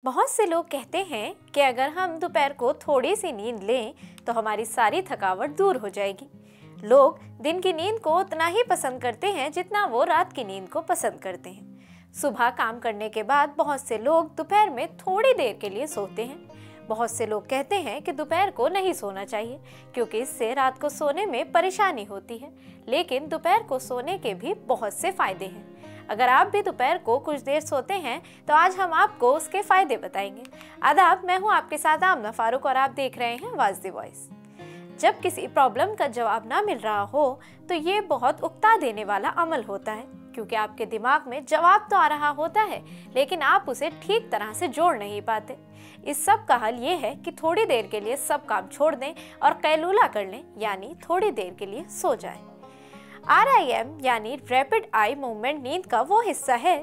बहुत से लोग कहते हैं कि अगर हम दोपहर को थोड़ी सी नींद लें तो हमारी सारी थकावट दूर हो जाएगी। लोग दिन की नींद को उतना ही पसंद करते हैं जितना वो रात की नींद को पसंद करते हैं। सुबह काम करने के बाद बहुत से लोग दोपहर में थोड़ी देर के लिए सोते हैं। बहुत से लोग कहते हैं कि दोपहर को नहीं सोना चाहिए क्योंकि इससे रात को सोने में परेशानी होती है, लेकिन दोपहर को सोने के भी बहुत से फायदे हैं। अगर आप भी दोपहर को कुछ देर सोते हैं तो आज हम आपको उसके फायदे बताएंगे। आदाब, मैं हूं आपके साथ आमना फारूक और आप देख रहे हैं वाज द वॉइस। जब किसी प्रॉब्लम का जवाब ना मिल रहा हो तो ये बहुत उकता देने वाला अमल होता है, क्योंकि आपके दिमाग में जवाब तो आ रहा होता है लेकिन आप उसे ठीक तरह से जोड़ नहीं पाते। इस सब का हल ये है कि थोड़ी देर के लिए सब काम छोड़ दें और कैलूला कर लें, यानी थोड़ी देर के लिए सो जाएं। REM यानी रैपिड आई मूवमेंट नींद का वो हिस्सा है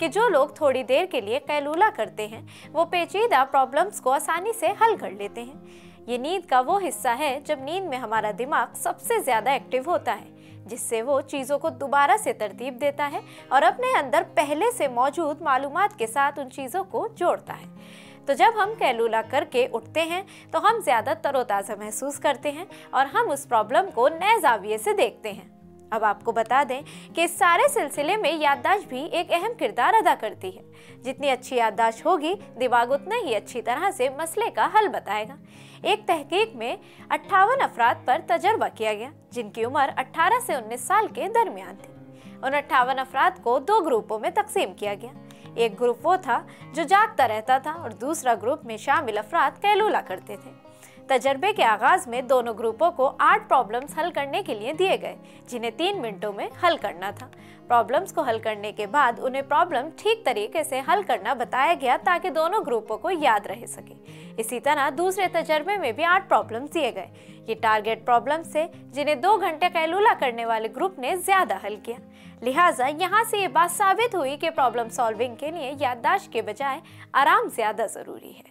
कि जो लोग थोड़ी देर के लिए कैलूला करते हैं वो पेचीदा प्रॉब्लम्स को आसानी से हल कर लेते हैं। ये नींद का वो हिस्सा है जब नींद में हमारा दिमाग सबसे ज़्यादा एक्टिव होता है, जिससे वो चीज़ों को दोबारा से तरतीब देता है और अपने अंदर पहले से मौजूद मालूमात के साथ उन चीज़ों को जोड़ता है। तो जब हम कैलूला करके उठते हैं तो हम ज़्यादा तरोताज़ा महसूस करते हैं और हम उस प्रॉब्लम को नए ज़ाविये से देखते हैं। अब आपको बता दें कि इस सारे सिलसिले में याददाश्त भी एक अहम किरदार अदा करती है। जितनी अच्छी याददाश्त होगी, दिमाग उतना ही अच्छी तरह से मसले का हल बताएगा। एक तहकीक में 58 अफराद पर तजर्बा किया गया जिनकी उम्र 18 से 19 साल के दरमियान थी। उन 58 अफराद को 2 ग्रुपों में तकसीम किया गया। एक ग्रुप वो था जो जागता रहता था और दूसरा ग्रुप में शामिल अफराद कैलूला करते थे। तजर्बे के आगाज में दोनों ग्रुपों को 8 प्रॉब्लम्स हल करने के लिए दिए गए, जिन्हें 3 मिनटों में हल करना था। प्रॉब्लम्स को हल करने के बाद उन्हें प्रॉब्लम ठीक तरीके से हल करना बताया गया ताकि दोनों ग्रुपों को याद रह सके। इसी तरह दूसरे तजर्बे में भी 8 प्रॉब्लम्स दिए गए। ये टारगेट प्रॉब्लम्स थे जिन्हें 2 घंटे कैलूला करने वाले ग्रुप ने ज्यादा हल किया। लिहाजा यहाँ से ये बात साबित हुई कि प्रॉब्लम सॉल्विंग के लिए याददाश्त के बजाय आराम ज्यादा जरूरी है।